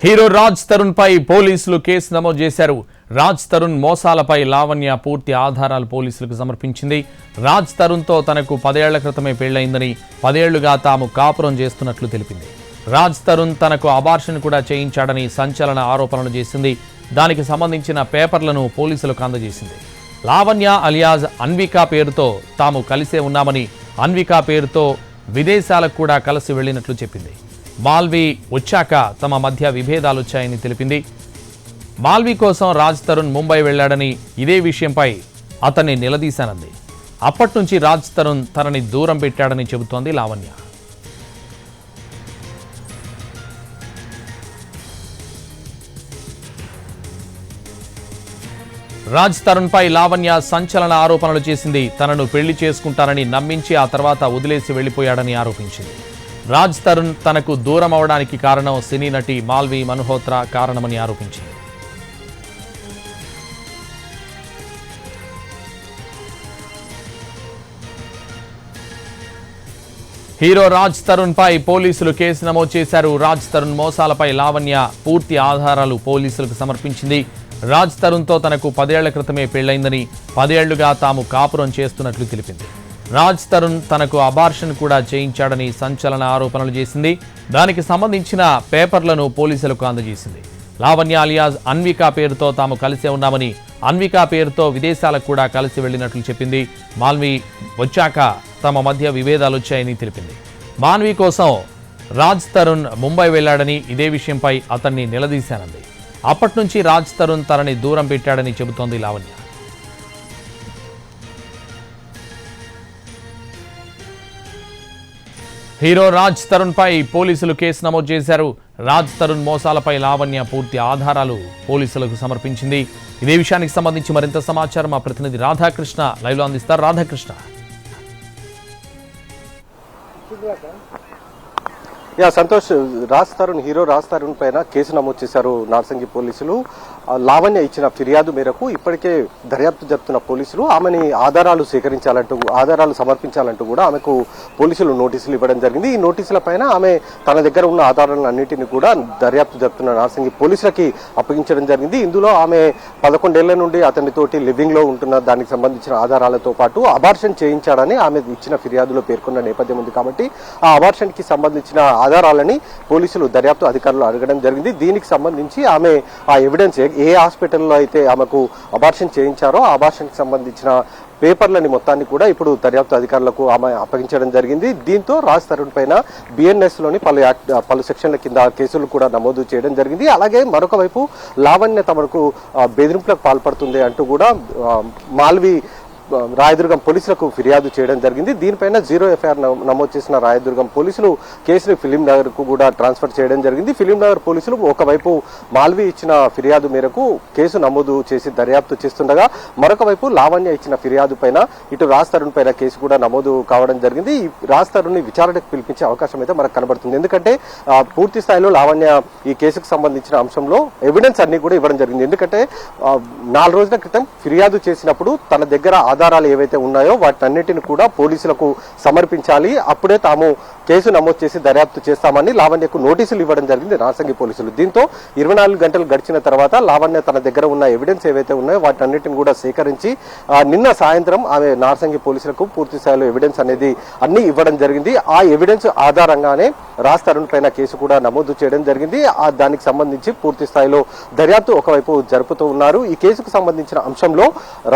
Hero Raj Tarun పై పోలీసులు case నమోదు చేశారు. రాజ్ తరుణ్ మోసాలపై లావణ్య పూర్తి ఆధారాలు పోలీసులకు సమర్పించింది. రాజ్ తరుణ్ తో తనకు 10 ఏళ్ల క్రితమే పెళ్లైందని, 10 ఏళ్లుగా తాము కాపురం చేస్తున్నట్లు తెలిపింది. రాజ్ తరుణ్ తనకు అబార్షన్ కూడా చేయించాడని సంచలన ఆరోపణలు చేసింది. దానికి సంబంధించిన పేపర్లను పోలీసులకు అందజేసింది. లావణ్య అలియాజ్ అన్వికా పేరుతో తాము కలిసే ఉన్నామని, అన్వికా పేరుతో విదేశాలకు కూడా కలిసి వెళ్లినట్లు చెప్పింది. మాల్వి వచ్చాక తమ మధ్య విభేదాలు వచ్చాయని తెలిపింది. మాల్వి కోసం రాజ్ తరుణ్ ముంబై వెళ్లాడని, ఇదే విషయంపై అతన్ని నిలదీశానంది. అప్పటి నుంచి రాజ్ తరుణ్ తనని దూరం పెట్టాడని చెబుతోంది లావణ్య. రాజ్ తరుణ్ పై లావణ్య సంచలన ఆరోపణలు చేసింది. తనను పెళ్లి చేసుకుంటానని నమ్మించి ఆ తర్వాత వదిలేసి వెళ్లిపోయాడని ఆరోపించింది. రాజ్ తరుణ్ తనకు దూరం అవడానికి కారణం సినీ నటి మాల్వి మల్హోత్రా కారణమని ఆరోపించింది. హీరో రాజ్ తరుణ్ పై పోలీసులు కేసు నమోదు చేశారు. రాజ్ తరుణ్ మోసాలపై లావణ్య పూర్తి ఆధారాలు పోలీసులకు సమర్పించింది. రాజ్ తరుణ్ తో తనకు 10 ఏళ్ల క్రితమే పెళ్లైందని, 10 ఏళ్లుగా తాము కాపురం చేస్తున్నట్లు తెలిపింది. రాజ్ తరుణ్ తనకు అబార్షన్ కూడా చేయించాడని సంచలన ఆరోపణలు చేసింది. దానికి సంబంధించిన పేపర్లను పోలీసులకు అందజేసింది. లావణ్య అలియాజ్ అన్వికా పేరుతో తాము కలిసే ఉన్నామని, అన్వికా పేరుతో విదేశాలకు కూడా కలిసి వెళ్లినట్లు చెప్పింది. మాల్వి వచ్చాక తమ మధ్య విభేదాలు వచ్చాయని తెలిపింది. మాల్వి కోసం రాజ్ తరుణ్ ముంబై వెళ్లాడని, ఇదే విషయంపై అతన్ని నిలదీశానంది. అప్పటి నుంచి రాజ్ తరుణ్ తనని దూరం పెట్టాడని చెబుతోంది లావణ్య. హీరో రాజ్ తరుణ్ పై పోలీసులు కేసు నమోదు చేశారు. రాజ్ తరుణ్ మోసాలపై లావణ్య పూర్తి ఆధారాలు పోలీసులకు సమర్పించింది. ఇదే విషయానికి సంబంధించి మరింత సమాచారం మా ప్రతినిధి రాధాకృష్ణ లైవ్ లో అందిస్తారు. రాధాకృష్ణ. సంతోష్, రాజ్ తరుణ్ హీరో రాజ్ తరుణ్ పైన కేసు నమోదు చేశారు నార్సింగి పోలీసులు. లావణ్య ఇచ్చిన ఫిర్యాదు మేరకు ఇప్పటికే దర్యాప్తు జరుపుతున్న పోలీసులు ఆమెని ఆధారాలు సమర్పించాలంటూ కూడా ఆమెకు పోలీసులు నోటీసులు ఇవ్వడం జరిగింది. ఈ నోటీసుల పైన ఆమె తన దగ్గర ఉన్న ఆధారాలన్నింటినీ కూడా దర్యాప్తు జరుపుతున్న నార్సింగి పోలీసులకి అప్పగించడం జరిగింది. ఇందులో ఆమె 11 ఏళ్ల నుండి అతనితోటి లివింగ్ లో ఉంటున్న దానికి సంబంధించిన ఆధారాలతో పాటు అబార్షన్ చేయించాడని ఆమె ఇచ్చిన ఫిర్యాదులో పేర్కొన్న నేపథ్యం ఉంది. కాబట్టి ఆ అబార్షన్ కి సంబంధించిన ఆధారాలని పోలీసులు దర్యాప్తు అధికారులు అడగడం జరిగింది. దీనికి సంబంధించి ఆమె ఆ ఎవిడెన్స్ ఏ హాస్పిటల్లో అయితే ఆమెకు అబార్షన్ చేయించారో ఆ అబార్షన్ కి సంబంధించిన పేపర్లని మొత్తాన్ని కూడా ఇప్పుడు దర్యాప్తు అధికారులకు ఆమె అప్పగించడం జరిగింది. దీంతో రాజ్ తరుణ్ పైన బిఎన్ఎస్ లోని పలు సెక్షన్ల కింద కేసులు కూడా నమోదు చేయడం జరిగింది. అలాగే మరొక వైపు లావణ్య తమకు బెదిరింపులకు పాల్పడుతుంది అంటూ కూడా మాల్వి రాయదుర్గం పోలీసులకు ఫిర్యాదు చేయడం జరిగింది. దీనిపైన 0 ఎఫ్ఐఆర్ నమోదు చేసిన రాయదుర్గం పోలీసులు కేసును ఫిలిం నగర్ కు కూడా ట్రాన్స్ఫర్ చేయడం జరిగింది. ఫిలిం నగర్ పోలీసులు ఒకవైపు మాల్వి ఇచ్చిన ఫిర్యాదు మేరకు కేసు నమోదు చేసి దర్యాప్తు చేస్తుండగా, మరొక వైపు లావణ్య ఇచ్చిన ఫిర్యాదు పైన ఇటు రాజ్ తరుణ్ పైన కేసు కూడా నమోదు కావడం జరిగింది. ఈ రాజ్ తరుణ్ ని విచారణకు పిలిపించే అవకాశం అయితే మనకు కనబడుతుంది. ఎందుకంటే పూర్తి స్థాయిలో లావణ్య ఈ కేసుకు సంబంధించిన అంశంలో ఎవిడెన్స్ అన్ని కూడా ఇవ్వడం జరిగింది. ఎందుకంటే 4 రోజుల క్రితం ఫిర్యాదు చేసినప్పుడు తన దగ్గర ఆధారాలు ఏవైతే ఉన్నాయో వాటన్నిటిని కూడా పోలీసులకు సమర్పించాలి, అప్పుడే తాము కేసు నమోదు చేసి దర్యాప్తు చేస్తామని లావణ్యకు నోటీసులు ఇవ్వడం జరిగింది నార్సింగి పోలీసులు. దీంతో 24 గంటలు గడిచిన తర్వాత లావణ్య తన దగ్గర ఉన్న ఎవిడెన్స్ ఏవైతే ఉన్నాయో వాటన్నిటిని కూడా సేకరించి నిన్న సాయంత్రం ఆమె నార్సింగి పోలీసులకు పూర్తి స్థాయిలో ఎవిడెన్స్ అనేది అన్ని ఇవ్వడం జరిగింది. ఆ ఎవిడెన్స్ ఆధారంగానే రాజ్ తరుణ్ పైన కేసు కూడా నమోదు చేయడం జరిగింది. దానికి సంబంధించి పూర్తి స్థాయిలో దర్యాప్తు ఒకవైపు జరుపుతూ ఉన్నారు. ఈ కేసుకు సంబంధించిన అంశంలో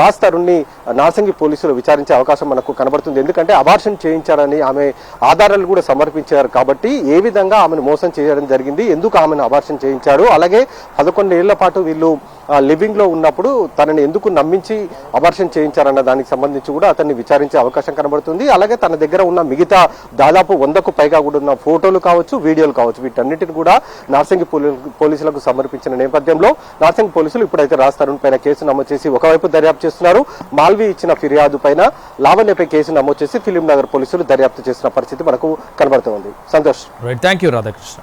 రాజ్ తరుణ్ ని నార్సింగి పోలీసులు విచారించే అవకాశం మనకు కనబడుతుంది. ఎందుకంటే అబార్షన్ చేయించారని ఆమె ఆధారాలు కూడా సమర్పించారు. కాబట్టి ఏ విధంగా ఆమెను మోసం చేయడం జరిగింది, ఎందుకు ఆమెను అబార్షన్ చేయించారు, అలాగే 11 ఏళ్ల పాటు వీళ్ళు లివింగ్ లో ఉన్నప్పుడు తనని ఎందుకు నమ్మించి అబార్షన్ చేయించారన్న దానికి సంబంధించి కూడా అతన్ని విచారించే అవకాశం కనబడుతుంది. అలాగే తన దగ్గర ఉన్న మిగతా దాదాపు 100కు పైగా కూడా ఉన్న ఫోటోలు కావచ్చు, వీడియోలు కావచ్చు, వీటన్నిటిని కూడా నార్సింగి పోలీసులకు సమర్పించిన నేపథ్యంలో నార్సింగి పోలీసులు ఇప్పుడైతే రాజ్ తరుణ్ పైన కేసు నమోదు చేసి ఒకవైపు దర్యాప్తు చేస్తున్నారు. మాల్వి ఇచ్చిన ఫిర్యాదు పైన లావణ్యపై కేసు నమోదు చేసి ఫిలిం నగర్ పోలీసులు దర్యాప్తు చేస్తున్న పరిస్థితి మనకు కనబడుతోంది. సంతోష్. Thank you Radhakrishna.